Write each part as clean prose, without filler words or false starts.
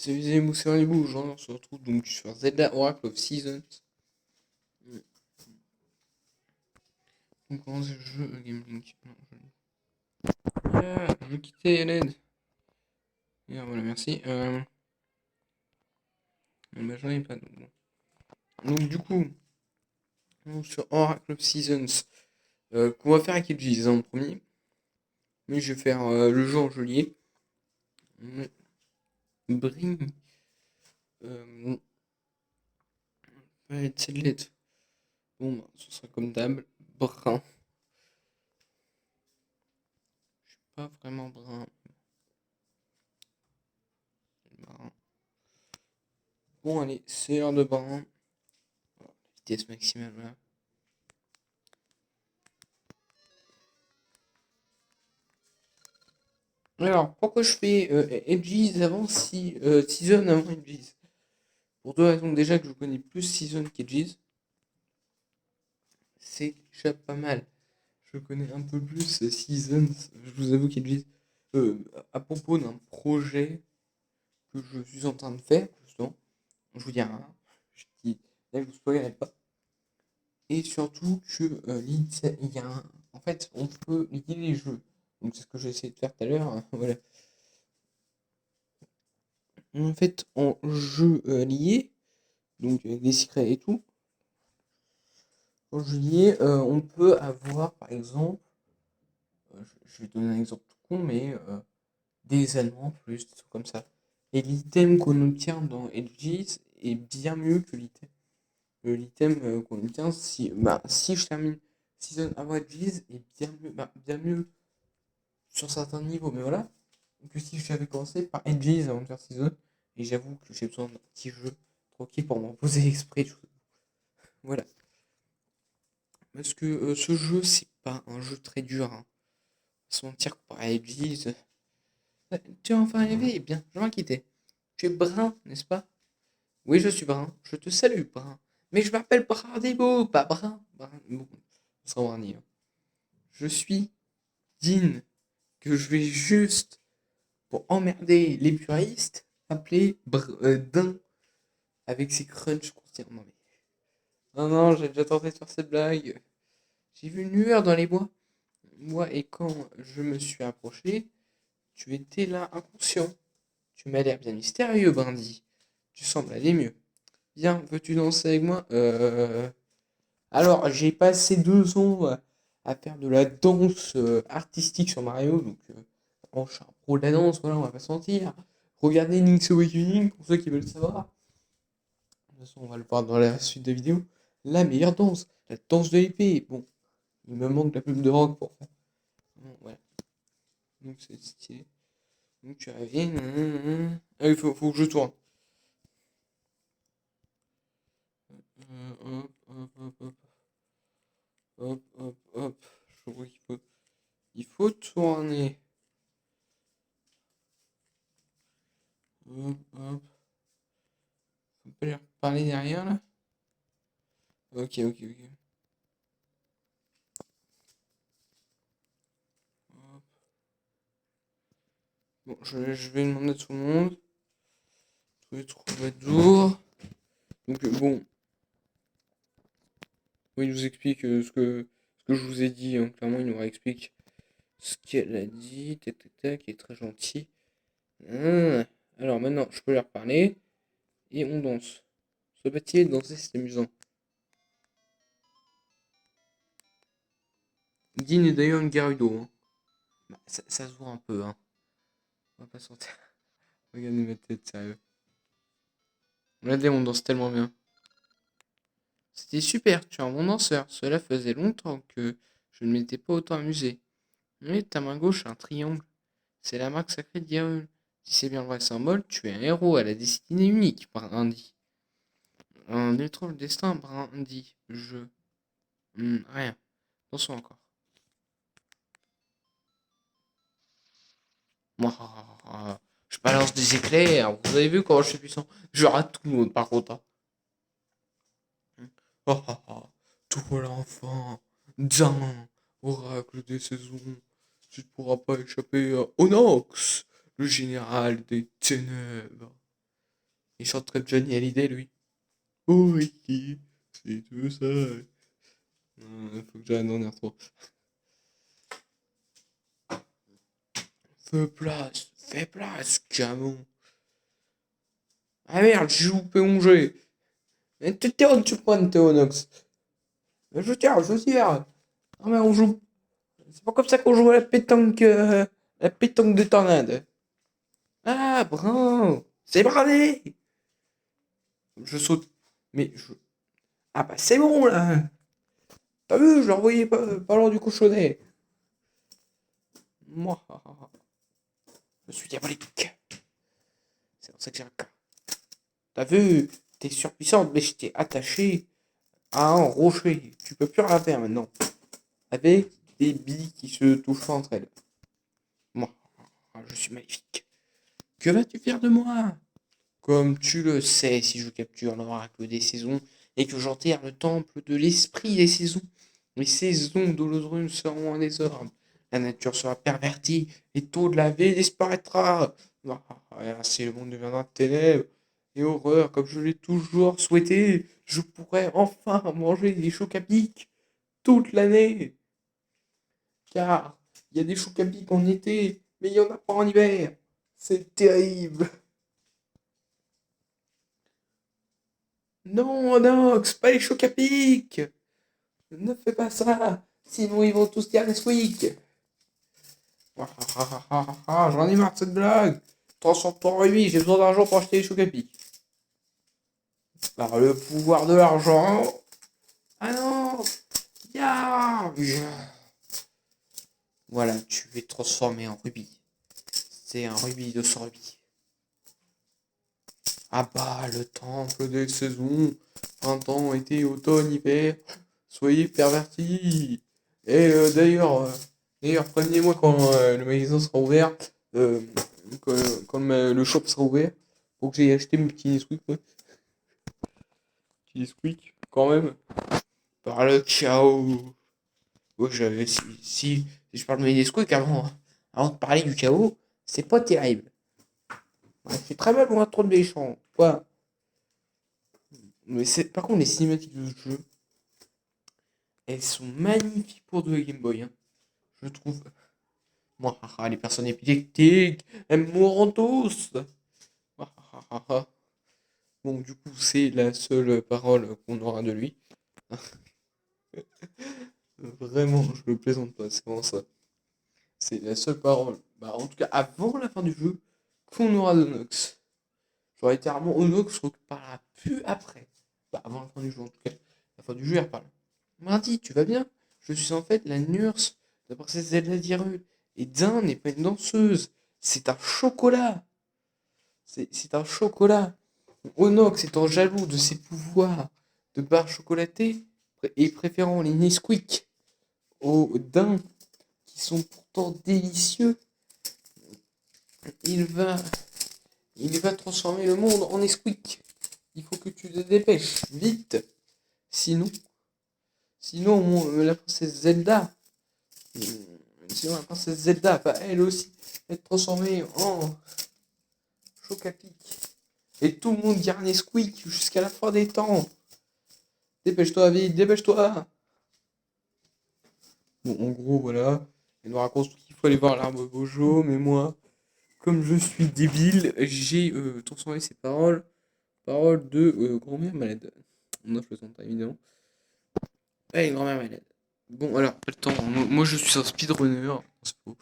C'est les émotions les bouges, on se retrouve donc sur Zelda Oracle of Seasons. Donc comment ce jeu Game Link. Non, je quittais l'aide. Et voilà, merci. Bah, j'en ai pas donc, bon. Donc du coup, sur Oracle of Seasons, qu'on va faire avec Edges en premier. Mais je vais faire le jeu en juillet. Bring. Euh, ouais, c'est de l'aide. Bon, bah, ce sera comme d'hab. Brun. Pas vraiment brun. Brun. Bon, allez, c'est l'heure de brun. Voilà, vitesse maximale, là. Alors, pourquoi je fais Edges avant Season avant Edges? Pour deux raisons. Déjà que je connais plus Season qu'Edges. C'est déjà pas mal. Je connais un peu plus Seasons. Je vous avoue qu'Edges, euh, à propos d'un projet que je suis en train de faire, justement, je vous dis rien. Je dis, là, je vous spoilerai pas. Et surtout que il y a en fait, on peut lier les jeux. Donc, c'est ce que j'ai essayé de faire tout à l'heure, hein, voilà. En fait, en jeu lié, donc avec des secrets et tout, en jeu lié, on peut avoir, par exemple, je vais donner un exemple tout con, mais des Allemands plus, des trucs comme ça. Et l'item qu'on obtient dans Edges est bien mieux que l'item qu'on obtient si je termine Season avant Edges est bien mieux sur certains niveaux, mais voilà. Que si j'avais commencé par Edges avant de faire Season, et j'avoue que j'ai besoin d'un petit jeu tranquille pour m'en poser exprès. Voilà. Parce que ce jeu, c'est pas un jeu très dur, hein. Se mentir comparé à Edges. Tu es enfin arrivé, eh bien, je m'inquiétais. Tu es brun, n'est-ce pas? Oui, je suis brun. Je te salue, brun. Mais je m'appelle Brindebo, pas brun. Bon, on sera bruni, hein. Je suis Dean, que je vais juste, pour emmerder les puristes, appeler Din, avec ses crunchs constants. Non, mais... Non, non, j'ai déjà tenté de faire cette blague. J'ai vu une lueur dans les bois. Moi, et quand je me suis approché, tu étais là inconscient. Tu m'as l'air bien mystérieux, Brindy. Tu sembles aller mieux. Bien, veux-tu danser avec moi? Alors, j'ai passé 2 ans à faire de la danse artistique sur Mario, donc bon, je suis un pro de la danse, voilà, on va pas se mentir. Regardez Link's Awakening, pour ceux qui veulent savoir. De toute façon, on va le voir dans la suite de la vidéo. La meilleure danse, la danse de l'épée. Bon, il me manque la plume de rock pour faire. Bon, voilà, donc c'est stylé. Donc tu reviens. Ah, faut que je tourne. Hop, hop, hop, hop, hop, hop, hop. Je vois qu'il faut tourner. Hop, hop. Faut pas leur parler derrière là. Ok, ok, ok. Hop. Bon, je vais demander à tout le monde. Tous les troubadours. Donc bon, oui, il nous explique ce que je vous ai dit, hein. Clairement, il nous réexplique ce qu'elle a dit. Tac, tac, tac, il est très gentil. Ah. Alors maintenant, je peux leur parler. Et on danse. Se battre danser, c'est amusant. Dean est d'ailleurs une Gerudo, hein. Bah, ça se voit un peu, hein. On va pas sentir. Regardez ma tête, sérieux. Regardez, on danse tellement bien. C'était super, tu es un bon danseur. Cela faisait longtemps que je ne m'étais pas autant amusé. Mais ta main gauche a un triangle. C'est la marque sacrée de Hyrule. Si c'est bien le vrai symbole, tu es un héros à la destinée unique, Brindy. Un étrange destin, Brindy. Rien. Dansons encore. Mouah, je balance des éclairs. Vous avez vu comment je suis puissant? Je rate tout le monde par contre, hein. Ah ah ah. Toi l'enfant, Zan, oracle des saisons, tu ne pourras pas échapper à Onox, le général des ténèbres. Il chante comme Johnny Hallyday, lui. Oh, Ricky, c'est tout ça. Faut que j'arrête d'en dire trop. Fais place, Camon. Ah merde, j'ai loupé mon jet. T'es tu prends Théonox. Je tire. Non mais on joue. C'est pas comme ça qu'on joue à la pétanque de tornade. Ah, brun. C'est bravé. Je saute. Mais je... Ah bah c'est bon là. T'as vu, je l'ai envoyé pas loin du cochonnet. Moi, je suis diabolique. C'est pour ça que j'ai un cas. T'as vu, t'es surpuissante, mais je t'ai attaché à un rocher. Tu peux plus rien faire maintenant. Avec des billes qui se touchent entre elles. Moi, je suis maléfique. Que vas-tu faire de moi? Comme tu le sais, si je capture l'oracle des saisons et que j'enterre le temple de l'esprit des saisons, les saisons d'Olodrun seront en désordre. La nature sera pervertie et tout de la vie disparaîtra. Si le monde deviendra de ténèbres et horreur comme je l'ai toujours souhaité, je pourrai enfin manger des chocs à pic toute l'année. Car il y a des chocs à pic en été, mais il n'y en a pas en hiver. C'est terrible. Non, Nox, pas les chocs à pic. Ne fais pas ça, sinon ils vont tous dire Nesquik. J'en ai marre de cette blague. Transforme-toi en rubis, j'ai besoin d'argent pour acheter les chocs à pic. Par le pouvoir de l'argent. Ah non. Voilà, tu es transformé en rubis. C'est un rubis de 100 rubis. Ah bah, le temple des saisons. Printemps, été, automne, hiver. Soyez pervertis. Et d'ailleurs, prévenez-moi quand le magasin sera ouvert. euh, quand le shop sera ouvert. Pour que j'aille acheter mes petits Nesquik. Ouais. Petits Nesquik, quand même. Par le chaos. Oui, si je parle de mes Nesquik avant de parler du chaos, c'est pas terrible. Ouais, c'est très mal loin trop de méchants. Ouais. Mais par contre, les cinématiques de ce jeu, elles sont magnifiques pour de la Game Boy. Hein. Je trouve. Moi, les personnes épileptiques, elles mourront tous. Bon, du coup, c'est la seule parole qu'on aura de lui. Vraiment, je ne plaisante pas, c'est vraiment ça. C'est la seule parole, bah, en tout cas avant la fin du jeu, qu'on aura de Nox. Genre littéralement, Onox ne reparlera plus après. Bah, avant la fin du jeu, en tout cas. La fin du jeu, il reparle. Mardi, tu vas bien? Je suis en fait la nurse de la princesse Zelda d'Hyrule. Et Din n'est pas une danseuse. C'est un chocolat. C'est un chocolat. Onox étant jaloux de ses pouvoirs de barre chocolatée et préférant les Nesquik aux daims qui sont pourtant délicieux, il va, il va transformer le monde en Nesquik. Il faut que tu te dépêches, vite. Sinon, la princesse Zelda, sinon la princesse Zelda va elle aussi être transformée en Chocapic. Et tout le monde dira Nesquik jusqu'à la fin des temps. Dépêche-toi, vite, dépêche-toi. Bon, en gros, voilà. Elle nous raconte qu'il faut aller voir l'arbre Bojo, mais moi, comme je suis débile, j'ai transformé ces paroles de grand-mère malade. Non, je plaisante pas, évidemment. Ouais, grand-mère malade. Bon, alors, pas le temps. Moi, je suis un speedrunner. C'est faux.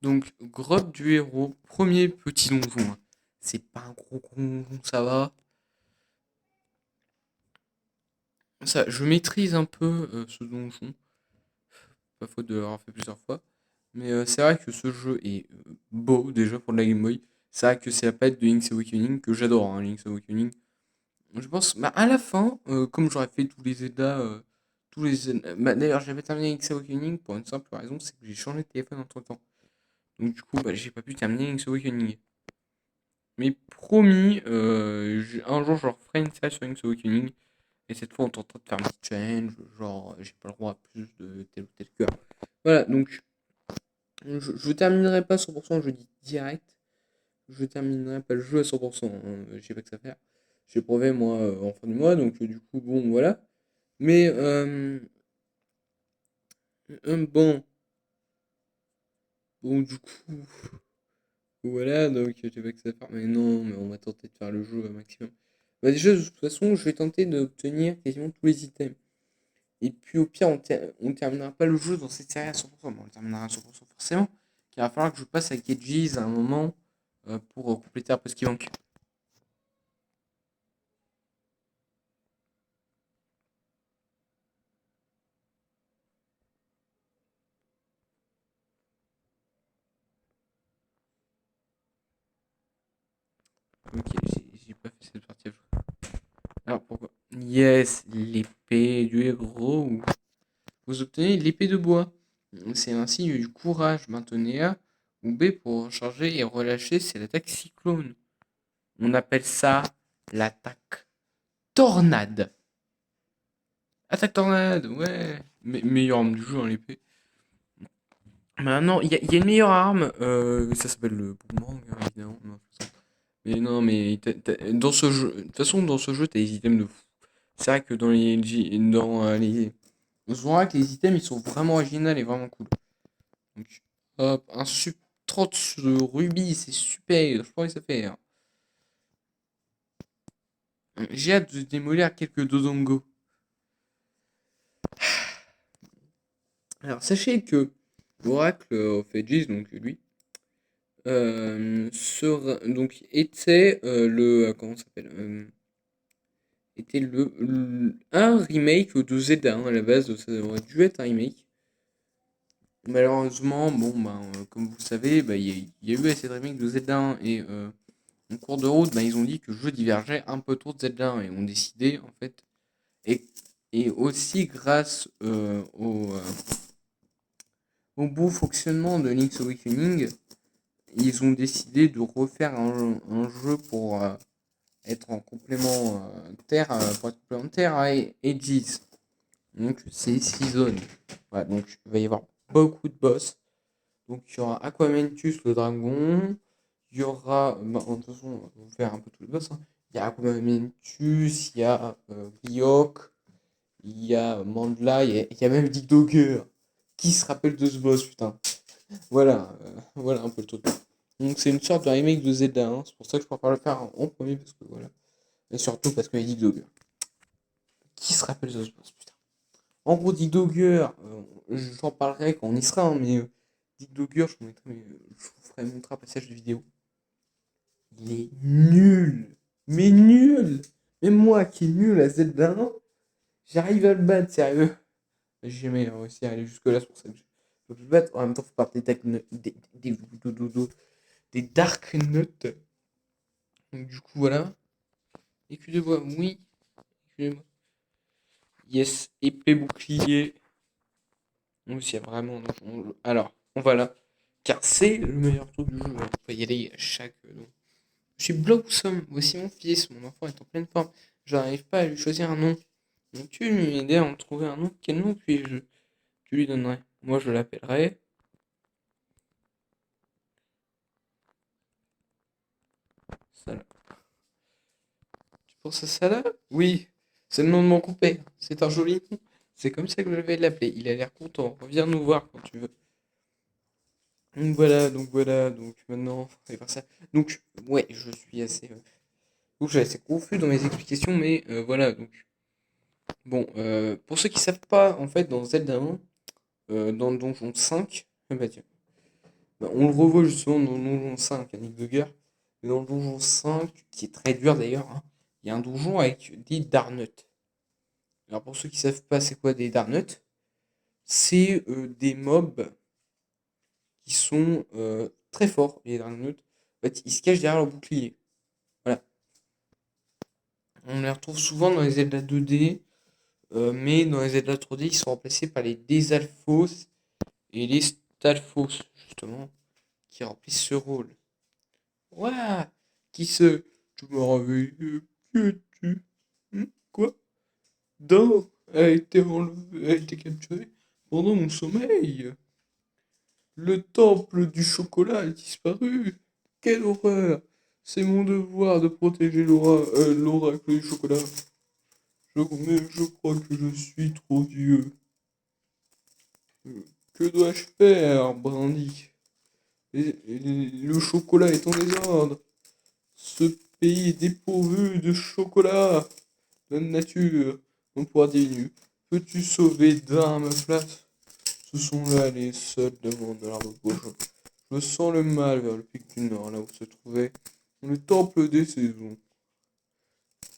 Donc, grotte du héros, premier petit donjon. Hein. C'est pas un gros donjon, ça va. Ça, je maîtrise un peu ce donjon. Pas faute de l'avoir fait plusieurs fois. Mais c'est vrai que ce jeu est beau déjà pour de la Game Boy. C'est vrai que c'est la palette de Link's Awakening que j'adore, hein, Link's Awakening. Je pense, bah, à la fin, comme j'aurais fait tous les Zelda, bah, d'ailleurs, j'avais terminé Link's Awakening pour une simple raison, c'est que j'ai changé de téléphone entre temps. Donc, du coup, bah, j'ai pas pu terminer Link's Awakening. Mais promis, un jour, je referai une série sur Link's Awakening. Et cette fois, on tentera de faire un petit challenge, genre, j'ai pas le droit à plus de tel ou tel cœur. Voilà, donc, je terminerai pas 100%, je dis direct. Je terminerai pas le jeu à 100%, hein, j'ai pas que ça à faire. J'ai brevet, moi, en fin du mois, donc du coup, bon, voilà. Mais, bon, du coup, voilà, donc j'ai pas que ça à faire. Mais non, mais on va tenter de faire le jeu au maximum. Bah, déjà, de toute façon, je vais tenter d'obtenir quasiment tous les items. Et puis au pire, on terminera pas le jeu dans cette série à 100%. Bon, on le terminera à 100% forcément. Il va falloir que je passe à Gedgies à un moment pour compléter un peu ce qui manque. Ok, j'ai pas fait cette partie à jouer. Alors pourquoi? Yes, l'épée du héros. Vous obtenez l'épée de bois. C'est un signe du courage. Maintenez A ou B pour charger et relâcher. C'est l'attaque cyclone. On appelle ça l'attaque tornade. Attaque tornade, ouais. Meilleure arme du jeu, hein, l'épée. Maintenant, il y a une meilleure arme, ça s'appelle le boomerang, hein, évidemment. Non, c'est ça. Mais non, mais dans ce jeu, de toute façon, dans ce jeu, t'as des items de fou. C'est vrai que dans les Zorak, les items, ils sont vraiment originaux et vraiment cool. Donc, hop, un sub 30 rubis, c'est super. Je pense que ça fait, hein. J'ai hâte de démolir quelques Dodongo. Alors, sachez que l'oracle of Ages, donc lui, donc était comment ça s'appelle était un remake de Zelda, hein, à la base, ça aurait dû être un remake. Malheureusement, bon ben comme vous le savez, bah, il y a eu assez de remakes de Zelda 1 et en cours de route, bah, ils ont dit que le jeu divergeait un peu trop de Zelda 1 et ont décidé en fait et, et aussi grâce au bon fonctionnement de Link's Awakening, ils ont décidé de refaire un jeu pour être en complémentaire, pour être complémentaire à Aegis. Donc c'est 6 zones. Voilà, donc il va y avoir beaucoup de boss. Donc il y aura Aquamentus le dragon. Il y aura, bah, de toute façon, on va faire un peu tous les boss, hein. Il y a Aquamentus, il y a Ryok, il y a Mandla, il y a même Dick Dogger. Qui se rappelle de ce boss, putain? Voilà, voilà un peu le truc. Donc c'est une sorte de remake de Zelda, hein. C'est pour ça que je préfère le faire en premier, parce que voilà. Et surtout parce qu'il y a Dick Dogger. Qui se rappelle de ce boss, putain? En gros, Dick Dogger, j'en parlerai quand on y sera, hein, mais Dick Dogger, je vous ferai montrer un passage de vidéo. Il est nul! Mais nul! Même moi qui est nul à Zelda 1, j'arrive à le battre, sérieux. J'ai jamais réussi à aller jusque-là, c'est pour ça que je peux plus le battre. En même temps, faut pas des Dark Notes. Donc, du coup, voilà. Écu de bois, oui. Écu de bois. Yes, épée bouclier. Oui, s'il y a vraiment. Alors, on va là. Car c'est le meilleur truc du jeu. On peut y aller à chaque. Donc. Je suis Blossom. Voici mon fils. Mon enfant est en pleine forme. Je n'arrive pas à lui choisir un nom. Donc, tu lui aider à en trouver un nom. Quel nom puis-je tu lui donnerais? Moi, je l'appellerais. Salah. Tu penses à Salah? Oui. C'est le nom de mon compère. C'est un joli nom. C'est comme ça que je vais l'appeler. Il a l'air content. Reviens nous voir quand tu veux. Donc voilà, donc maintenant, on va faire ça. Donc, ouais, je suis assez. Donc, je suis assez confus dans mes explications, mais voilà, donc. Bon, pour ceux qui savent pas, en fait, dans Zelda 1, dans le donjon 5, bah tiens, bah, on le revoit justement dans le donjon 5, Yannick Dogger, mais dans le donjon 5, qui est très dur d'ailleurs, hein, il y a un donjon avec des Darnuts. Alors, pour ceux qui savent pas c'est quoi des Darnuts, c'est des mobs qui sont très forts, les Darnuts. En fait, ils se cachent derrière leur bouclier. Voilà. On les retrouve souvent dans les Zelda 2D, mais dans les Zelda 3D, ils sont remplacés par les Desalphos et les Stalfos, justement, qui remplissent ce rôle. Ouah! Qui se... Tu m'as réveillé, que tu... Quoi? dent a été capturée pendant mon sommeil. Le temple du chocolat a disparu. Quelle horreur! C'est mon devoir de protéger l'oracle du chocolat. Mais je crois que je suis trop vieux. Euh, Que dois-je faire, Brandy? Le chocolat est en désordre. Ce pays est dépourvu de chocolat. La nature, mon pouvoir diminue. Peux-tu sauver d'un à ma place? Ce sont là les seuls demandes de l'arbre gauche. Je sens le mal vers le pic du nord, là où se trouvait le temple des saisons.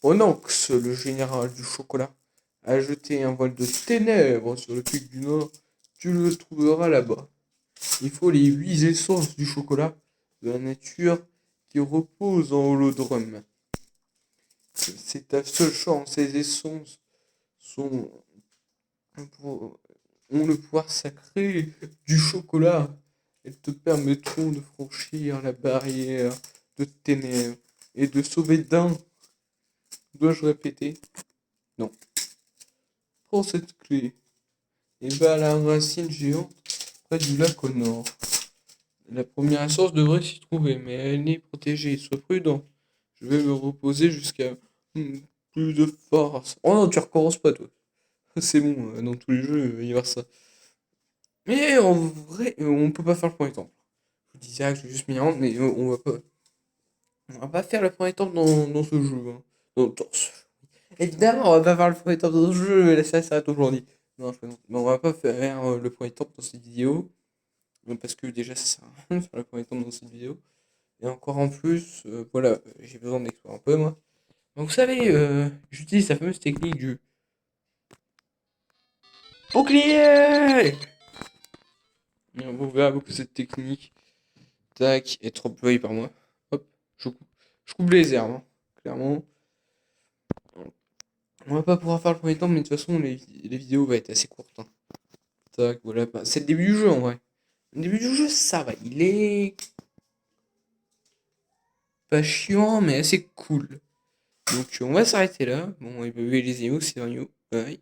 Onox, le général du chocolat, a jeté un voile de ténèbres sur le pic du nord. Tu le trouveras là-bas. Il faut les 8 essences du chocolat de la nature qui reposent en holodrum. C'est ta seule chance. Ces essences sont, ont le pouvoir sacré du chocolat. Elles te permettront de franchir la barrière de ténèbres et de sauver d'un. Dois-je répéter? Non. Prends cette clé et va à la racine géante près du lac au nord. La première essence devrait s'y trouver, mais elle n'est protégée. Sois prudent. Je vais me reposer jusqu'à plus de force. Oh non, tu recommences pas, toi. C'est bon, dans tous les jeux, il va y avoir ça. Mais en vrai, on peut pas faire le premier temple. Je vous disais que j'ai juste mis un, mais on va pas faire le premier temple dans ce jeu. Hein. Évidemment, on va pas faire le premier temple dans ce jeu, mais ça s'arrête aujourd'hui. Non, je plaisante. Mais on va pas faire le premier temple dans cette vidéo. Parce que déjà, ça sert à rien de faire le premier temple dans cette vidéo. Et encore en plus, voilà, j'ai besoin d'explorer un peu, moi. Donc, vous savez, j'utilise la fameuse technique du bouclier! Vous verrez beaucoup cette technique. Tac, être employé par moi. Hop, je coupe les herbes, hein, clairement. On va pas pouvoir faire le premier temps, mais de toute façon, les vidéos vont être assez courtes. Hein. Tac, voilà. C'est le début du jeu en vrai. Le début du jeu, ça va. Il est pas chiant, mais assez cool. Donc, on va s'arrêter là. Bon, et les animaux, c'est un you. Bye.